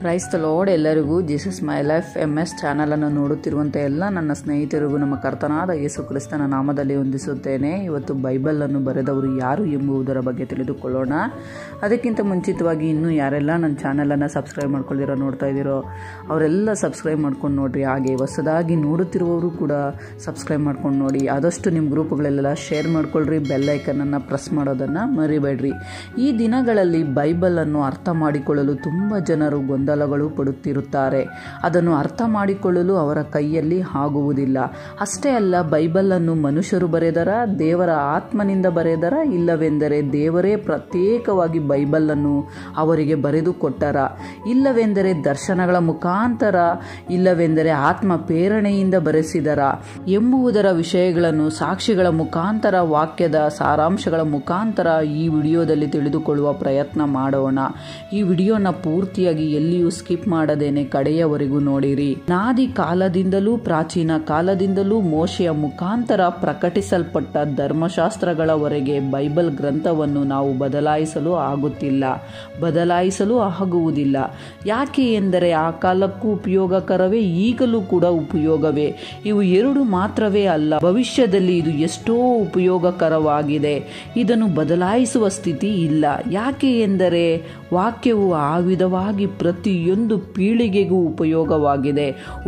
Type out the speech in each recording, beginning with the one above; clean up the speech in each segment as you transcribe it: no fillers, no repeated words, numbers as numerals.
Praise the lord. ಎಲ್ಲರಿಗೂ Jesus my life MS ಚಾನಲನ್ನು ನೋಡುತ್ತಿರುವಂಥ ಎಲ್ಲ ನನ್ನ ಸ್ನೇಹಿತರಿಗೂ ನಮ್ಮ ಕರ್ತನಾದ ಯೇಸು ಕ್ರಿಸ್ತನ ನಾಮದಲ್ಲಿ ವಂದಿಸುತ್ತೇನೆ. ಇವತ್ತು ಬೈಬಲನ್ನು ಬರೆದವರು ಯಾರು ಎಂಬುದರ ಬಗ್ಗೆ ತಿಳಿದುಕೊಳ್ಳೋಣ. ಅದಕ್ಕಿಂತ ಮುಂಚಿತವಾಗಿ ಇನ್ನೂ ಯಾರೆಲ್ಲ ನನ್ನ ಚಾನಲನ್ನು ಸಬ್ಸ್ಕ್ರೈಬ್ ಮಾಡ್ಕೊಳ್ಳಿರೋ ನೋಡ್ತಾ ಇದ್ದೀರೋ ಅವರೆಲ್ಲ ಸಬ್ಸ್ಕ್ರೈಬ್ ಮಾಡ್ಕೊಂಡು ನೋಡಿರಿ. ಹಾಗೆ ಹೊಸದಾಗಿ ನೋಡುತ್ತಿರುವವರು ಕೂಡ ಸಬ್ಸ್ಕ್ರೈಬ್ ಮಾಡ್ಕೊಂಡು ನೋಡಿ. ಆದಷ್ಟು ನಿಮ್ಮ ಗ್ರೂಪ್ಗಳೆಲ್ಲ ಶೇರ್ ಮಾಡ್ಕೊಳ್ರಿ. ಬೆಲ್ ಐಕನನ್ನು ಪ್ರೆಸ್ ಮಾಡೋದನ್ನು ಮರಿಬೇಡ್ರಿ. ಈ ದಿನಗಳಲ್ಲಿ ಬೈಬಲನ್ನು ಅರ್ಥ ಮಾಡಿಕೊಳ್ಳಲು ತುಂಬ ಜನರು ಗೊಂದಲಗಳು ಪಡುತ್ತಿರುತ್ತಾರೆ. ಅದನ್ನು ಅರ್ಥ ಮಾಡಿಕೊಳ್ಳಲು ಅವರ ಕೈಯಲ್ಲಿ ಆಗುವುದಿಲ್ಲ. ಅಷ್ಟೇ ಅಲ್ಲ, ಬೈಬಲನ್ನು ಮನುಷ್ಯರು ಬರೆದರ, ದೇವರ ಆತ್ಮನಿಂದ ಬರೆದರ, ಇಲ್ಲವೆಂದರೆ ದೇವರೇ ಪ್ರತ್ಯೇಕವಾಗಿ ಬೈಬಲನ್ನು ಅವರಿಗೆ ಬರೆದು ಕೊಟ್ಟರ, ಇಲ್ಲವೆಂದರೆ ದರ್ಶನಗಳ ಮುಖಾಂತರ, ಇಲ್ಲವೆಂದರೆ ಆತ್ಮ ಪ್ರೇರಣೆಯಿಂದ ಬರೆಸಿದರ ಎಂಬುದರ ವಿಷಯಗಳನ್ನು ಸಾಕ್ಷಿಗಳ ಮುಖಾಂತರ, ವಾಕ್ಯದ ಸಾರಾಂಶಗಳ ಮುಖಾಂತರ ಈ ವಿಡಿಯೋದಲ್ಲಿ ತಿಳಿದುಕೊಳ್ಳುವ ಪ್ರಯತ್ನ ಮಾಡೋಣ. ಈ ವಿಡಿಯೋನ ಪೂರ್ತಿಯಾಗಿ ಎಲ್ಲಿಯೂ ಸ್ಕಿಪ್ ಮಾಡದೇನೆ ಕಡೆಯವರೆಗೂ ನೋಡಿರಿ. ನಾದಿ ಕಾಲದಿಂದಲೂ ಪ್ರಾಚೀನ ಕಾಲದಿಂದಲೂ ಮೋಶೆಯ ಮುಖಾಂತರ ಪ್ರಕಟಿಸಲ್ಪಟ್ಟ ಧರ್ಮಶಾಸ್ತ್ರಗಳವರೆಗೆ ಬೈಬಲ್ ಗ್ರಂಥವನ್ನು ನಾವು ಬದಲಾಯಿಸಲು ಆಗುವುದಿಲ್ಲ. ಯಾಕೆ ಎಂದರೆ ಆ ಕಾಲಕ್ಕೂ ಉಪಯೋಗಕರವೇ, ಈಗಲೂ ಕೂಡ ಉಪಯೋಗವೇ. ಇವು ಎರಡು ಮಾತ್ರವೇ ಅಲ್ಲ, ಭವಿಷ್ಯದಲ್ಲಿ ಇದು ಎಷ್ಟೋ ಉಪಯೋಗಕರವಾಗಿದೆ. ಇದನ್ನು ಬದಲಾಯಿಸುವ ಸ್ಥಿತಿ ಇಲ್ಲ. ಯಾಕೆ ಎಂದರೆ ವಾಕ್ಯವು ಆ ವಿಧವಾಗಿ ಪ್ರತಿಯೊಂದು ಪೀಳಿಗೆಗೂ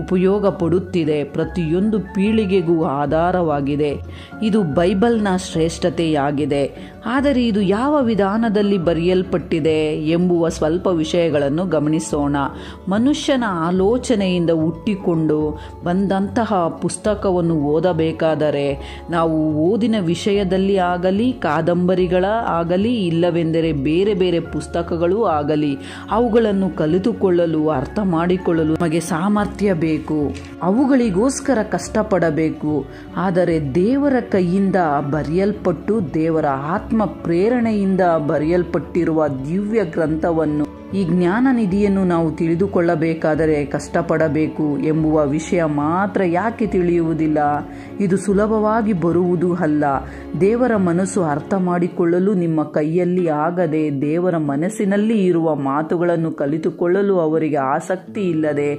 ಉಪಯೋಗ ಪಡುತ್ತಿದೆ, ಪ್ರತಿಯೊಂದು ಪೀಳಿಗೆಗೂ ಆಧಾರವಾಗಿದೆ. ಇದು ಬೈಬಲ್ನ ಶ್ರೇಷ್ಠತೆಯಾಗಿದೆ. ಆದರೆ ಇದು ಯಾವ ವಿಧಾನದಲ್ಲಿ ಬರೆಯಲ್ಪಟ್ಟಿದೆ ಎಂಬುವ ಸ್ವಲ್ಪ ವಿಷಯಗಳನ್ನು ಗಮನಿಸೋಣ. ಮನುಷ್ಯನ ಆಲೋಚನೆಯಿಂದ ಹುಟ್ಟಿಕೊಂಡು ಬಂದಂತಹ ಪುಸ್ತಕವನ್ನು ಓದಬೇಕಾದರೆ ನಾವು ಓದಿನ ವಿಷಯದಲ್ಲಿ ಆಗಲಿ, ಕಾದಂಬರಿಗಳ ಆಗಲಿ, ಇಲ್ಲವೆಂದರೆ ಬೇರೆ ಬೇರೆ ಪುಸ್ತಕಗಳು ಆಗಲಿ, ಅವುಗಳನ್ನು ಕಲಿತುಕೊಳ್ಳಲು, ಅರ್ಥ ಮಾಡಿಕೊಳ್ಳಲು ನಮಗೆ ಸಾಮರ್ಥ್ಯ ಬೇಕು. ಅವುಗಳಿಗೋಸ್ಕರ ಕಷ್ಟಪಡಬೇಕು. ಆದರೆ ದೇವರ ಕೈಯಿಂದ ಬರೆಯಲ್ಪಟ್ಟು ದೇವರ ಆತ್ಮ ಪ್ರೇರಣೆಯಿಂದ ಬರೆಯಲ್ಪಟ್ಟಿರುವ ದಿವ್ಯ ಗ್ರಂಥವನ್ನು, ಈ ಜ್ಞಾನ ನಿಧಿಯನ್ನು ನಾವು ತಿಳಿದುಕೊಳ್ಳಬೇಕಾದರೆ ಕಷ್ಟಪಡಬೇಕು ಎಂಬುವ ವಿಷಯ ಮಾತ್ರ ಯಾಕೆ ತಿಳಿಯುವುದಿಲ್ಲ? ಇದು ಸುಲಭವಾಗಿ ಬರುವುದೂ ಅಲ್ಲ. ದೇವರ ಮನಸ್ಸು ಅರ್ಥ ಮಾಡಿಕೊಳ್ಳಲು ನಿಮ್ಮ ಕೈಯಲ್ಲಿ ಆಗದೆ, ದೇವರ ಮನಸ್ಸಿನಲ್ಲಿ ಇರುವ ಮಾತುಗಳನ್ನು ಕಲಿತುಕೊಳ್ಳಲು ಅವರಿಗೆ ಆಸಕ್ತಿ ಇಲ್ಲದೆ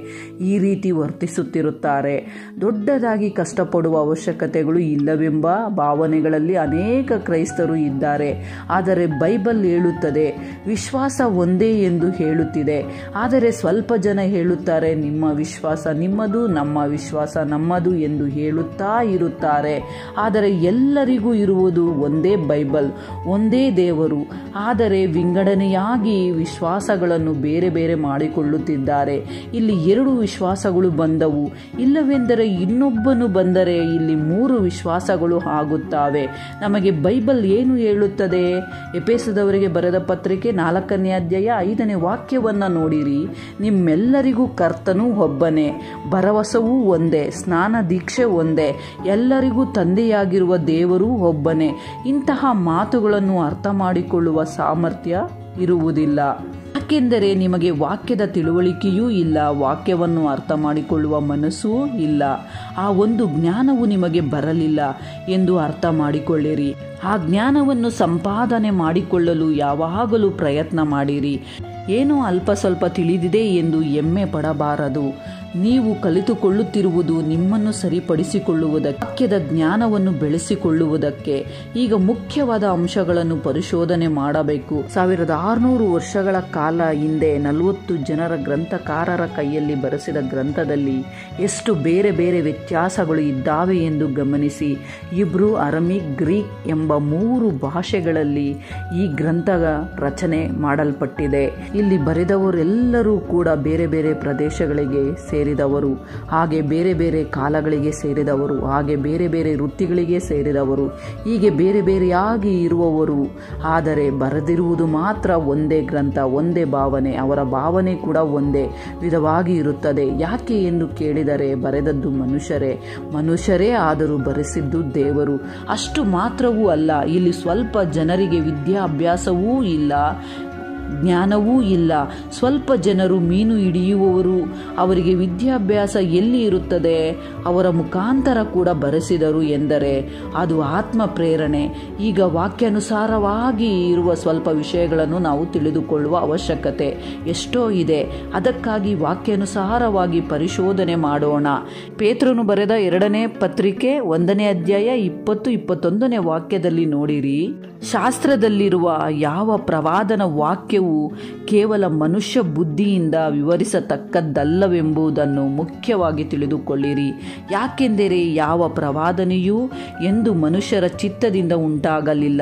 ಈ ರೀತಿ ವರ್ತಿಸುತ್ತಿರುತ್ತಾರೆ. ದೊಡ್ಡದಾಗಿ ಕಷ್ಟಪಡುವ ಅವಶ್ಯಕತೆಗಳು ಇಲ್ಲವೆಂಬ ಭಾವನೆಗಳಲ್ಲಿ ಅನೇಕ ಕ್ರೈಸ್ತರು ಇದ್ದಾರೆ. ಆದರೆ ಬೈಬಲ್ ಹೇಳುತ್ತದೆ, ವಿಶ್ವಾಸ ಒಂದೇ ಎಂದು ಹೇಳುತ್ತಿದೆ. ಆದರೆ ಸ್ವಲ್ಪ ಜನ ಹೇಳುತ್ತಾರೆ, ನಿಮ್ಮ ವಿಶ್ವಾಸ ನಿಮ್ಮದು, ನಮ್ಮ ವಿಶ್ವಾಸ ನಮ್ಮದು ಎಂದು ಹೇಳುತ್ತಾ ಇರುತ್ತಾರೆ. ಆದರೆ ಎಲ್ಲರಿಗೂ ಇರುವುದು ಒಂದೇ ಬೈಬಲ್, ಒಂದೇ ದೇವರು. ಆದರೆ ವಿಂಗಡಣೆಯಾಗಿ ವಿಶ್ವಾಸಗಳನ್ನು ಬೇರೆ ಬೇರೆ ಮಾಡಿಕೊಳ್ಳುತ್ತಿದ್ದಾರೆ. ಇಲ್ಲಿ 2 ವಿಶ್ವಾಸಗಳು ಬಂದವು, ಇಲ್ಲವೆಂದರೆ ಇನ್ನೊಬ್ಬನು ಬಂದರೆ ಇಲ್ಲಿ 3 ವಿಶ್ವಾಸಗಳು ಆಗುತ್ತವೆ. ನಮಗೆ ಬೈಬಲ್ ಏನು ಹೇಳುತ್ತದೆ? ಎಫೆಸದವರಿಗೆ ಬರೆದ ಪತ್ರಿಕೆ 4ನೇ ಅಧ್ಯಾಯ 5ನೇ ವಾಕ್ಯವನ್ನು ನೋಡಿರಿ. ನಿಮ್ಮೆಲ್ಲರಿಗೂ ಕರ್ತನು ಒಬ್ಬನೇ, ಭರವಸವೂ ಒಂದೇ, ಸ್ನಾನ ದೀಕ್ಷೆ ಒಂದೇ, ಎಲ್ಲರಿಗೂ ತಂದೆಯಾಗಿರುವ ದೇವರು ಒಬ್ಬನೇ. ಇಂತಹ ಮಾತುಗಳನ್ನು ಅರ್ಥ ಮಾಡಿಕೊಳ್ಳುವ ಸಾಮರ್ಥ್ಯ ಇರುವುದಿಲ್ಲ. ಯಾಕೆಂದರೆ ನಿಮಗೆ ವಾಕ್ಯದ ತಿಳುವಳಿಕೆಯೂ ಇಲ್ಲ, ವಾಕ್ಯವನ್ನು ಅರ್ಥ ಮಾಡಿಕೊಳ್ಳುವ ಮನಸ್ಸೂ ಇಲ್ಲ. ಆ ಒಂದು ಜ್ಞಾನವು ನಿಮಗೆ ಬರಲಿಲ್ಲ ಎಂದು ಅರ್ಥ ಮಾಡಿಕೊಳ್ಳಿರಿ. ಆ ಜ್ಞಾನವನ್ನು ಸಂಪಾದನೆ ಮಾಡಿಕೊಳ್ಳಲು ಯಾವಾಗಲೂ ಪ್ರಯತ್ನ ಮಾಡಿರಿ. ಏನೋ ಅಲ್ಪ ಸ್ವಲ್ಪ ತಿಳಿದಿದೆ ಎಂದು ಹೆಮ್ಮೆ ಪಡಬಾರದು. ನೀವು ಕಲಿತುಕೊಳ್ಳುತ್ತಿರುವುದು ನಿಮ್ಮನ್ನು ಸರಿಪಡಿಸಿಕೊಳ್ಳುವುದಕ್ಕೆ, ವಾಕ್ಯದ ಜ್ಞಾನವನ್ನು ಬೆಳೆಸಿಕೊಳ್ಳುವುದಕ್ಕೆ. ಈಗ ಮುಖ್ಯವಾದ ಅಂಶಗಳನ್ನು ಪರಿಶೋಧನೆ ಮಾಡಬೇಕು. 1600 ವರ್ಷಗಳ ಕಾಲ ಹಿಂದೆ 40 ಜನರ ಗ್ರಂಥಕಾರರ ಕೈಯಲ್ಲಿ ಬರೆಸಿದ ಗ್ರಂಥದಲ್ಲಿ ಎಷ್ಟು ಬೇರೆ ಬೇರೆ ವ್ಯತ್ಯಾಸಗಳು ಇದ್ದಾವೆ ಎಂದು ಗಮನಿಸಿ. ಇಬ್ರು, ಅರಮಿಕ್, ಗ್ರೀಕ್ ಎಂಬ 3 ಭಾಷೆಗಳಲ್ಲಿ ಈ ಗ್ರಂಥ ರಚನೆ ಮಾಡಲ್ಪಟ್ಟಿದೆ. ಇಲ್ಲಿ ಬರೆದವರೆಲ್ಲರೂ ಕೂಡ ಬೇರೆ ಬೇರೆ ಪ್ರದೇಶಗಳಿಗೆ ಸೇರಿದವರು, ಹಾಗೆ ಬೇರೆ ಬೇರೆ ಕಾಲಗಳಿಗೆ ಸೇರಿದವರು, ಹಾಗೆ ಬೇರೆ ಬೇರೆ ವೃತ್ತಿಗಳಿಗೆ ಸೇರಿದವರು, ಹೀಗೆ ಬೇರೆ ಬೇರೆಯಾಗಿ ಇರುವವರು. ಆದರೆ ಬರೆದಿರುವುದು ಮಾತ್ರ ಒಂದೇ ಗ್ರಂಥ, ಒಂದೇ ಭಾವನೆ. ಅವರ ಭಾವನೆ ಕೂಡ ಒಂದೇ ವಿಧವಾಗಿ ಇರುತ್ತದೆ. ಯಾಕೆ ಎಂದು ಕೇಳಿದರೆ ಬರೆದದ್ದು ಮನುಷ್ಯರೇ ಆದರೂ ಬರೆಸಿದ್ದು ದೇವರು. ಅಷ್ಟು ಮಾತ್ರವೂ ಅಲ್ಲ, ಇಲ್ಲಿ ಸ್ವಲ್ಪ ಜನರಿಗೆ ವಿದ್ಯಾಭ್ಯಾಸವೂ ಇಲ್ಲ. ಜ್ಞಾನವೂ ಇಲ್ಲ. ಸ್ವಲ್ಪ ಜನರು ಮೀನು ಹಿಡಿಯುವವರು, ಅವರಿಗೆ ವಿದ್ಯಾಭ್ಯಾಸ ಎಲ್ಲಿ ಇರುತ್ತದೆ? ಅವರ ಮುಖಾಂತರ ಕೂಡ ಬರೆಸಿದರು ಎಂದರೆ ಅದು ಆತ್ಮ ಪ್ರೇರಣೆ. ಈಗ ವಾಕ್ಯಾನುಸಾರವಾಗಿ ಇರುವ ಸ್ವಲ್ಪ ವಿಷಯಗಳನ್ನು ನಾವು ತಿಳಿದುಕೊಳ್ಳುವ ಅವಶ್ಯಕತೆ ಎಷ್ಟೋ ಇದೆ. ಅದಕ್ಕಾಗಿ ವಾಕ್ಯಾನುಸಾರವಾಗಿ ಪರಿಶೋಧನೆ ಮಾಡೋಣ. ಪೇತ್ರನು ಬರೆದ 2ನೇ ಪತ್ರಿಕೆ 1ನೇ ಅಧ್ಯಾಯ 20-21 ವಾಕ್ಯದಲ್ಲಿ ನೋಡಿರಿ, ಶಾಸ್ತ್ರದಲ್ಲಿರುವ ಯಾವ ಪ್ರವಾದನ ವಾಕ್ಯವು ಕೇವಲ ಮನುಷ್ಯ ಬುದ್ಧಿಯಿಂದ ವಿವರಿಸತಕ್ಕದ್ದಲ್ಲವೆಂಬುದನ್ನು ಮುಖ್ಯವಾಗಿ ತಿಳಿದುಕೊಳ್ಳಿರಿ. ಯಾಕೆಂದರೆ ಯಾವ ಪ್ರವಾದನೆಯೂ ಎಂದು ಮನುಷ್ಯರ ಚಿತ್ತದಿಂದ ಉಂಟಾಗಲಿಲ್ಲ.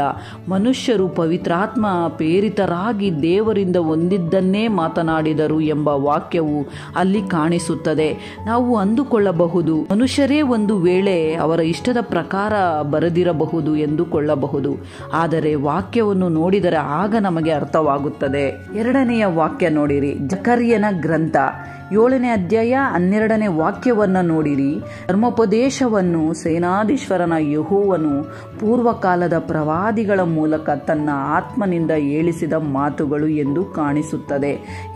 ಮನುಷ್ಯರು ಪವಿತ್ರಾತ್ಮ ಪ್ರೇರಿತರಾಗಿ ದೇವರಿಂದ ಹೊಂದಿದ್ದನ್ನೇ ಮಾತನಾಡಿದರು ಎಂಬ ವಾಕ್ಯವು ಅಲ್ಲಿ ಕಾಣಿಸುತ್ತದೆ. ನಾವು ಅಂದುಕೊಳ್ಳಬಹುದು, ಮನುಷ್ಯರೇ ಒಂದು ವೇಳೆ ಅವರ ಇಷ್ಟದ ಪ್ರಕಾರ ಬರೆದಿರಬಹುದು ಎಂದುಕೊಳ್ಳಬಹುದು. ಆದರೆ ವಾಕ್ಯವನ್ನು ನೋಡಿದರೆ ಆಗ ನಮಗೆ ಅರ್ಥವಾಗುತ್ತದೆ. 2ನೇ ವಾಕ್ಯ ನೋಡಿರಿ, ಜಕರ್ಯನ ಗ್ರಂಥ 7ನೇ ಅಧ್ಯಾಯ 12ನೇ ವಾಕ್ಯವನ್ನು ನೋಡಿರಿ. ಧರ್ಮೋಪದೇಶವನ್ನು ಸೇನಾಧೀಶ್ವರನ ಯೆಹೋವನು ಪೂರ್ವಕಾಲದ ಪ್ರವಾದಿಗಳ ಮೂಲಕ ತನ್ನ ಆತ್ಮನಿಂದ ಹೇಳಿಸಿದ ಮಾತುಗಳು ಎಂದು ಕಾಣಿಸುತ್ತದೆ.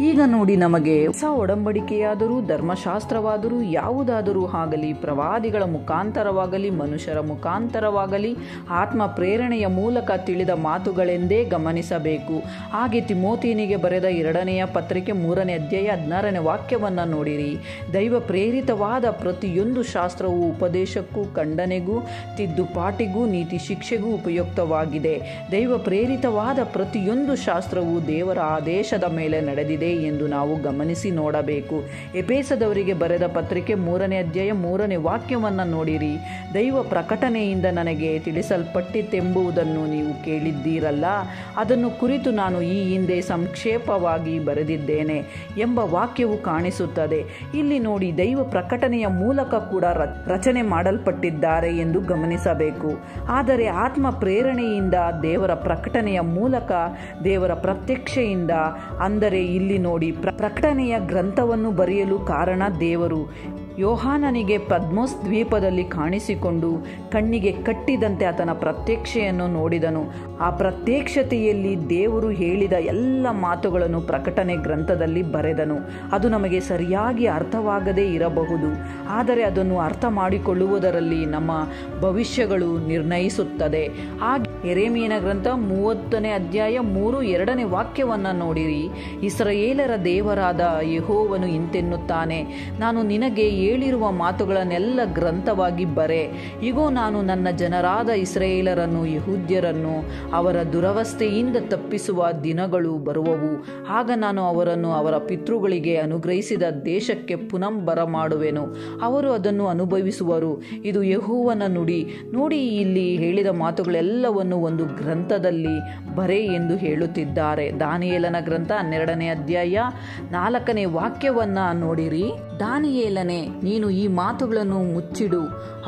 ಈಗ ನೋಡಿ, ನಮಗೆ ಹೊಸ ಒಡಂಬಡಿಕೆಯಾದರೂ ಧರ್ಮಶಾಸ್ತ್ರವಾದರೂ ಯಾವುದಾದರೂ ಆಗಲಿ, ಪ್ರವಾದಿಗಳ ಮುಖಾಂತರವಾಗಲಿ ಮನುಷ್ಯರ ಮುಖಾಂತರವಾಗಲಿ ಆತ್ಮ ಪ್ರೇರಣೆಯ ಮೂಲಕ ತಿಳಿದ ಮಾತುಗಳೆಂದೇ ಗಮನಿಸಬೇಕು. ಹಾಗೆ ತಿಮೋಥಿಯನಿಗೆ ಬರೆದ 2ನೇ ಪತ್ರಿಕೆ 3ನೇ ಅಧ್ಯಾಯ 16ನೇ ವಾಕ್ಯ ನೋಡಿರಿ, ದೈವ ಪ್ರೇರಿತವಾದ ಪ್ರತಿಯೊಂದು ಶಾಸ್ತ್ರವು ಉಪದೇಶಕ್ಕೂ, ಖಂಡನೆಗೂ, ತಿದ್ದುಪಾಟಿಗೂ, ನೀತಿ ಶಿಕ್ಷೆಗೂ ಉಪಯುಕ್ತವಾಗಿದೆ. ದೈವ ಪ್ರೇರಿತವಾದ ಪ್ರತಿಯೊಂದು ಶಾಸ್ತ್ರವು ದೇವರ ಆದೇಶದ ಮೇಲೆ ನಡೆದಿದೆ ಎಂದು ನಾವು ಗಮನಿಸಿ ನೋಡಬೇಕು. ಎಫೆಸದವರಿಗೆ ಬರೆದ ಪತ್ರಿಕೆ 3ನೇ ಅಧ್ಯಾಯ 3ನೇ ವಾಕ್ಯವನ್ನು ನೋಡಿರಿ, ದೈವ ಪ್ರಕಟಣೆಯಿಂದ ನನಗೆ ತಿಳಿಸಲ್ಪಟ್ಟಿತೆಂಬುದನ್ನು ನೀವು ಕೇಳಿದ್ದೀರಲ್ಲ, ಅದನ್ನು ಕುರಿತು ನಾನು ಈ ಹಿಂದೆ ಸಂಕ್ಷೇಪವಾಗಿ ಬರೆದಿದ್ದೇನೆ ಎಂಬ ವಾಕ್ಯವು ಕಾಣಿಸುತ್ತದೆ. ಇಲ್ಲಿ ನೋಡಿ, ದೈವ ಪ್ರಕಟಣೆಯ ಮೂಲಕ ಕೂಡ ರಚನೆ ಮಾಡಲ್ಪಟ್ಟಿದ್ದಾರೆ ಎಂದು ಗಮನಿಸಬೇಕು. ಆದರೆ ಆತ್ಮ ಪ್ರೇರಣೆಯಿಂದ, ದೇವರ ಪ್ರಕಟಣೆಯ ಮೂಲಕ, ದೇವರ ಪ್ರತ್ಯಕ್ಷೆಯಿಂದ, ಅಂದರೆ ಇಲ್ಲಿ ನೋಡಿ, ಪ್ರಕಟಣೆಯ ಗ್ರಂಥವನ್ನು ಬರೆಯಲು ಕಾರಣ ದೇವರು. ಯೋಹಾನನಿಗೆ ಪದ್ಮೋಸ್ ದ್ವೀಪದಲ್ಲಿ ಕಾಣಿಸಿಕೊಂಡು ಕಣ್ಣಿಗೆ ಕಟ್ಟಿದಂತೆ ಆತನ ಪ್ರತ್ಯಕ್ಷೆಯನ್ನು ನೋಡಿದನು. ಆ ಪ್ರತ್ಯಕ್ಷತೆಯಲ್ಲಿ ದೇವರು ಹೇಳಿದ ಎಲ್ಲ ಮಾತುಗಳನ್ನು ಪ್ರಕಟಣೆ ಗ್ರಂಥದಲ್ಲಿ ಬರೆದನು. ಅದು ನಮಗೆ ಸರಿಯಾಗಿ ಅರ್ಥವಾಗದೇ ಇರಬಹುದು, ಆದರೆ ಅದನ್ನು ಅರ್ಥ ಮಾಡಿಕೊಳ್ಳುವುದರಲ್ಲಿ ನಮ್ಮ ಭವಿಷ್ಯಗಳು ನಿರ್ಣಯಿಸುತ್ತದೆ. ಹಾಗೆ ಯೆರೆಮೀಯನ ಗ್ರಂಥ 30ನೇ ಅಧ್ಯಾಯ 3-2ನೇ ವಾಕ್ಯವನ್ನು ನೋಡಿರಿ, ಇಸ್ರಾಯೇಲರ ದೇವರಾದ ಯೆಹೋವನು ಇಂತೆನ್ನುತ್ತಾನೆ, ನಾನು ನಿನಗೆ ಹೇಳಿರುವ ಮಾತುಗಳನ್ನೆಲ್ಲ ಗ್ರಂಥವಾಗಿ ಬರೆ. ಇಗೋ, ನಾನು ನನ್ನ ಜನರಾದ ಇಸ್ರಾಯೇಲರನ್ನು, ಯೆಹೂದ್ಯರನ್ನು ಅವರ ದುರವಸ್ಥೆಯಿಂದ ತಪ್ಪಿಸುವ ದಿನಗಳು ಬರುವವು. ಆಗ ನಾನು ಅವರನ್ನು ಅವರ ಪಿತೃಗಳಿಗೆ ಅನುಗ್ರಹಿಸಿದ ದೇಶಕ್ಕೆ ಪುನಃ ಬರಮಾಡುವೆನು, ಅವರು ಅದನ್ನು ಅನುಭವಿಸುವರು. ಇದು ಯೆಹೋವನ ನುಡಿ. ನೋಡಿ, ಇಲ್ಲಿ ಹೇಳಿದ ಮಾತುಗಳೆಲ್ಲವನ್ನು ಒಂದು ಗ್ರಂಥದಲ್ಲಿ ಬರೆ ಎಂದು ಹೇಳುತ್ತಿದ್ದಾರೆ. ದಾನಿಯೇಲನ ಗ್ರಂಥ 12ನೇ ಅಧ್ಯಾಯ 4ನೇ ವಾಕ್ಯವನ್ನು ನೋಡಿರಿ, ದಾನಿಯೇಲನೇ, ನೀನು ಈ ಮಾತುಗಳನ್ನು ಮುಚ್ಚಿಡು,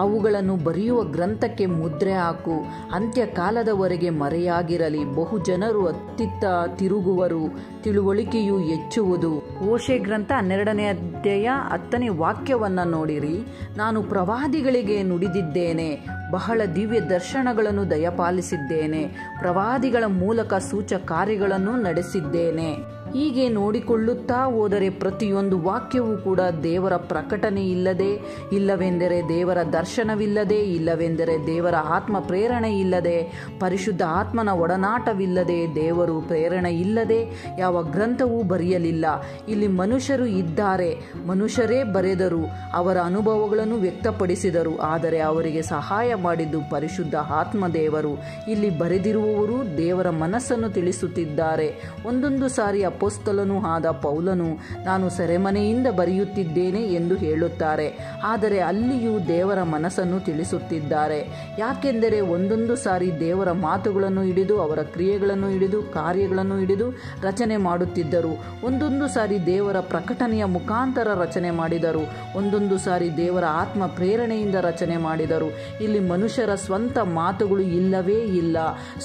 ಅವುಗಳನ್ನು ಬರೆಯುವ ಗ್ರಂಥಕ್ಕೆ ಮುದ್ರೆ ಹಾಕು, ಅಂತ್ಯಕಾಲದವರೆಗೆ ಮರೆಯಾಗಿರಲಿ. ಬಹು ಜನರು ಅತ್ತಿತ್ತ ತಿರುಗುವರು, ತಿಳುವಳಿಕೆಯು ಹೆಚ್ಚುವುದು. ಓಶೆ ಗ್ರಂಥ 12ನೇ ಅಧ್ಯಾಯ 10ನೇ ವಾಕ್ಯವನ್ನು ನೋಡಿರಿ, ನಾನು ಪ್ರವಾದಿಗಳಿಗೆ ನುಡಿದಿದ್ದೇನೆ, ಬಹಳ ದಿವ್ಯ ದರ್ಶನಗಳನ್ನು ದಯಪಾಲಿಸಿದ್ದೇನೆ, ಪ್ರವಾದಿಗಳ ಮೂಲಕ ಸೂಚಕಾರ್ಯಗಳನ್ನು ನಡೆಸಿದ್ದೇನೆ. ಹೀಗೆ ನೋಡಿಕೊಳ್ಳುತ್ತಾ ಹೋದರೆ ಪ್ರತಿಯೊಂದು ವಾಕ್ಯವೂ ಕೂಡ ದೇವರ ಪ್ರಕಟಣೆ ಇಲ್ಲದೆ, ಇಲ್ಲವೆಂದರೆ ದೇವರ ದರ್ಶನವಿಲ್ಲದೆ, ಇಲ್ಲವೆಂದರೆ ದೇವರ ಆತ್ಮ ಪ್ರೇರಣೆ ಇಲ್ಲದೆ, ಪರಿಶುದ್ಧ ಆತ್ಮನ ಒಡನಾಟವಿಲ್ಲದೆ, ದೇವರು ಪ್ರೇರಣೆ ಇಲ್ಲದೆ ಯಾವ ಗ್ರಂಥವೂ ಬರೆಯಲಿಲ್ಲ. ಇಲ್ಲಿ ಮನುಷ್ಯರು ಇದ್ದಾರೆ, ಮನುಷ್ಯರೇ ಬರೆದರು, ಅವರ ಅನುಭವಗಳನ್ನು ವ್ಯಕ್ತಪಡಿಸಿದರು, ಆದರೆ ಅವರಿಗೆ ಸಹಾಯ ಮಾಡಿದ್ದು ಪರಿಶುದ್ಧ ಆತ್ಮ ದೇವರು. ಇಲ್ಲಿ ಬರೆದಿರುವವರು ದೇವರ ಮನಸ್ಸನ್ನು ತಿಳಿಸುತ್ತಿದ್ದಾರೆ. ಒಂದೊಂದು ಸಾರಿ ಅಪೊಸ್ತಲನೂ ಆದ ಪೌಲನು ನಾನು ಸೆರೆಮನೆಯಿಂದ ಬರೆಯುತ್ತಿದ್ದೇನೆ ಎಂದು ಹೇಳುತ್ತಾರೆ, ಆದರೆ ಅಲ್ಲಿಯೂ ದೇವರ ಮನಸ್ಸನ್ನು ತಿಳಿಸುತ್ತಿದ್ದಾರೆ. ಯಾಕೆಂದರೆ ಒಂದೊಂದು ಸಾರಿ ದೇವರ ಮಾತುಗಳನ್ನು ಹಿಡಿದು, ಅವರ ಕ್ರಿಯೆಗಳನ್ನು ಹಿಡಿದು, ಕಾರ್ಯಗಳನ್ನು ಹಿಡಿದು ರಚನೆ ಮಾಡುತ್ತಿದ್ದರು. ಒಂದೊಂದು ಸಾರಿ ದೇವರ ಪ್ರಕಟಣೆಯ ಮುಖಾಂತರ ರಚನೆ ಮಾಡಿದರು, ಒಂದೊಂದು ಸಾರಿ ದೇವರ ಆತ್ಮ ಪ್ರೇರಣೆಯಿಂದ ರಚನೆ ಮಾಡಿದರು. ಇಲ್ಲಿ ಮನುಷ್ಯರ ಸ್ವಂತ ಮಾತುಗಳು ಇಲ್ಲವೇ ಇಲ್ಲ,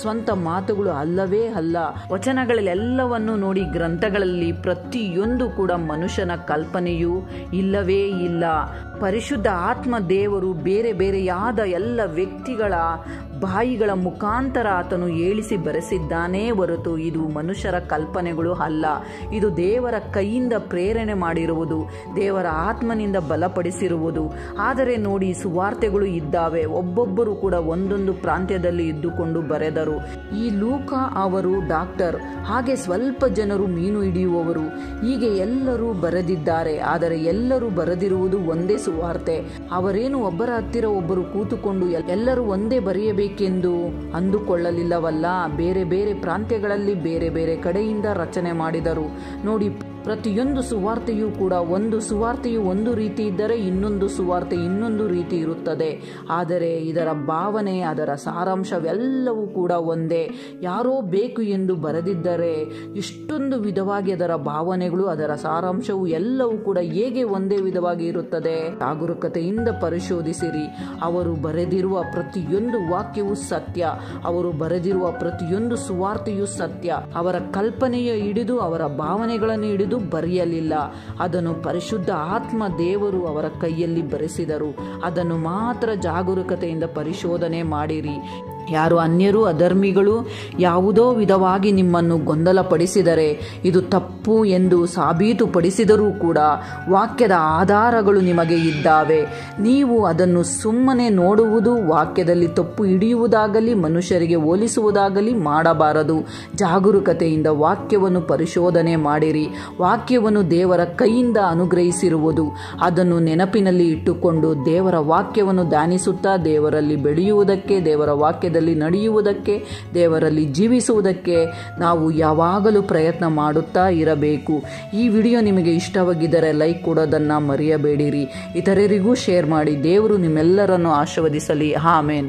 ಸ್ವಂತ ಮಾತುಗಳು ಅಲ್ಲವೇ ಅಲ್ಲ. ವಚನಗಳೆಲ್ಲವನ್ನು ನೋಡಿ, ಗ್ರಂಥಗಳಲ್ಲಿ ಪ್ರತಿಯೊಂದು ಕೂಡ ಮನುಷ್ಯನ ಕಲ್ಪನೆಯೂ ಇಲ್ಲವೇ ಇಲ್ಲ. ಪರಿಶುದ್ಧ ಆತ್ಮ ದೇವರು ಬೇರೆ ಬೇರೆಯಾದ ಎಲ್ಲ ವ್ಯಕ್ತಿಗಳ ಬಾಯಿಗಳ ಮುಖಾಂತರ ಆತನು ಹೇಳಿಸಿ ಬರೆಸಿದ್ದಾನೇ ಹೊರತು ಇದು ಮನುಷ್ಯರ ಕಲ್ಪನೆಗಳು ಅಲ್ಲ. ಇದು ದೇವರ ಕೈಯಿಂದ ಪ್ರೇರಣೆ ಮಾಡಿರುವುದು, ದೇವರ ಆತ್ಮನಿಂದ ಬಲಪಡಿಸಿರುವುದು. ಆದರೆ ನೋಡಿ, ಸುವಾರ್ತೆಗಳು ಇದ್ದಾವೆ, ಒಬ್ಬೊಬ್ಬರು ಕೂಡ ಒಂದೊಂದು ಪ್ರಾಂತ್ಯದಲ್ಲಿ ಇದ್ದುಕೊಂಡು ಬರೆದರು. ಈ ಲೂಕ ಅವರು ಡಾಕ್ಟರ್, ಹಾಗೆ ಸ್ವಲ್ಪ ಜನರು ಮೀನು ಹಿಡಿಯುವವರು, ಹೀಗೆ ಎಲ್ಲರೂ ಬರೆದಿದ್ದಾರೆ. ಆದರೆ ಎಲ್ಲರೂ ಬರೆದಿರುವುದು ಒಂದೇ ಸುವಾರ್ತೆ. ಅವರೇನು ಒಬ್ಬರ ಹತ್ತಿರ ಒಬ್ಬರು ಕೂತುಕೊಂಡು ಎಲ್ಲರೂ ಒಂದೇ ಬರೆಯಬೇಕೆಂದು ಅಂದುಕೊಳ್ಳಲಿಲ್ಲವಲ್ಲ. ಬೇರೆ ಬೇರೆ ಪ್ರಾಂತ್ಯಗಳಲ್ಲಿ ಬೇರೆ ಬೇರೆ ಕಡೆಯಿಂದ ರಚನೆ ಮಾಡಿದರು. ನೋಡಿ, ಪ್ರತಿಯೊಂದು ಸುವಾರ್ತೆಯೂ ಕೂಡ ಒಂದು ಸುವಾರ್ತೆಯು ಒಂದು ರೀತಿ ಇದ್ದರೆ ಇನ್ನೊಂದು ಸುವಾರ್ತೆ ಇನ್ನೊಂದು ರೀತಿ ಇರುತ್ತದೆ. ಆದರೆ ಇದರ ಭಾವನೆ, ಅದರ ಸಾರಾಂಶವೆಲ್ಲವೂ ಕೂಡ ಒಂದೇ. ಯಾರೋ ಬೇಕು ಎಂದು ಬರೆದಿದ್ದರೆ ಇಷ್ಟೊಂದು ವಿಧವಾಗಿ ಅದರ ಭಾವನೆಗಳು, ಅದರ ಸಾರಾಂಶವು ಎಲ್ಲವೂ ಕೂಡ ಹೇಗೆ ಒಂದೇ ವಿಧವಾಗಿ ಇರುತ್ತದೆ? ಜಾಗರೂಕತೆಯಿಂದ ಪರಿಶೋಧಿಸಿರಿ. ಅವರು ಬರೆದಿರುವ ಪ್ರತಿಯೊಂದು ವಾಕ್ಯವೂ ಸತ್ಯ. ಅವರು ಬರೆದಿರುವ ಪ್ರತಿಯೊಂದು ಸುವಾರ್ತೆಯೂ ಸತ್ಯ. ಅವರ ಕಲ್ಪನೆಯ ಹಿಡಿದು ಅವರ ಭಾವನೆಗಳನ್ನು ಹಿಡಿದು ಬರೆಯಲಿಲ್ಲ. ಅದನ್ನು ಪರಿಶುದ್ಧ ಆತ್ಮ ದೇವರು ಅವರ ಕೈಯಲ್ಲಿ ಬರೆಸಿದರು. ಅದನ್ನು ಮಾತ್ರ ಜಾಗರೂಕತೆಯಿಂದ ಪರಿಶೋಧನೆ ಮಾಡಿರಿ. ಯಾರು ಅನ್ಯರು ಅಧರ್ಮಿಗಳು ಯಾವುದೋ ವಿಧವಾಗಿ ನಿಮ್ಮನ್ನು ಗೊಂದಲಪಡಿಸಿದರೆ, ಇದು ತಪ್ಪು ಎಂದು ಸಾಬೀತುಪಡಿಸಿದರೂ ಕೂಡ ವಾಕ್ಯದ ಆಧಾರಗಳು ನಿಮಗೆ ಇದ್ದಾವೆ. ನೀವು ಅದನ್ನು ಸುಮ್ಮನೆ ನೋಡುವುದು, ವಾಕ್ಯದಲ್ಲಿ ತಪ್ಪು ಹಿಡಿಯುವುದಾಗಲಿ ಮನುಷ್ಯರಿಗೆ ಹೋಲಿಸುವುದಾಗಲಿ ಮಾಡಬಾರದು. ಜಾಗರೂಕತೆಯಿಂದ ವಾಕ್ಯವನ್ನು ಪರಿಶೋಧನೆ ಮಾಡಿರಿ. ವಾಕ್ಯವನ್ನು ದೇವರ ಕೈಯಿಂದ ಅನುಗ್ರಹಿಸಿರುವುದು. ಅದನ್ನು ನೆನಪಿನಲ್ಲಿ ಇಟ್ಟುಕೊಂಡು ದೇವರ ವಾಕ್ಯವನ್ನು ಧ್ಯಾನಿಸುತ್ತಾ ದೇವರಲ್ಲಿ ಬೆಳೆಯುವುದಕ್ಕೆ, ದೇವರ ವಾಕ್ಯದ ನಡೆಯುವುದಕ್ಕೆ, ದೇವರಲ್ಲಿ ಜೀವಿಸುವುದಕ್ಕೆ ನಾವು ಯಾವಾಗಲೂ ಪ್ರಯತ್ನ ಮಾಡುತ್ತಾ ಇರಬೇಕು. ಈ ವಿಡಿಯೋ ನಿಮಗೆ ಇಷ್ಟವಾಗಿದ್ದರೆ ಲೈಕ್ ಕೊಡೋದನ್ನು ಮರೆಯಬೇಡಿರಿ. ಇತರರಿಗೂ ಶೇರ್ ಮಾಡಿ. ದೇವರು ನಿಮ್ಮೆಲ್ಲರನ್ನು ಆಶೀರ್ವದಿಸಲಿ. ಆಮೆನ್.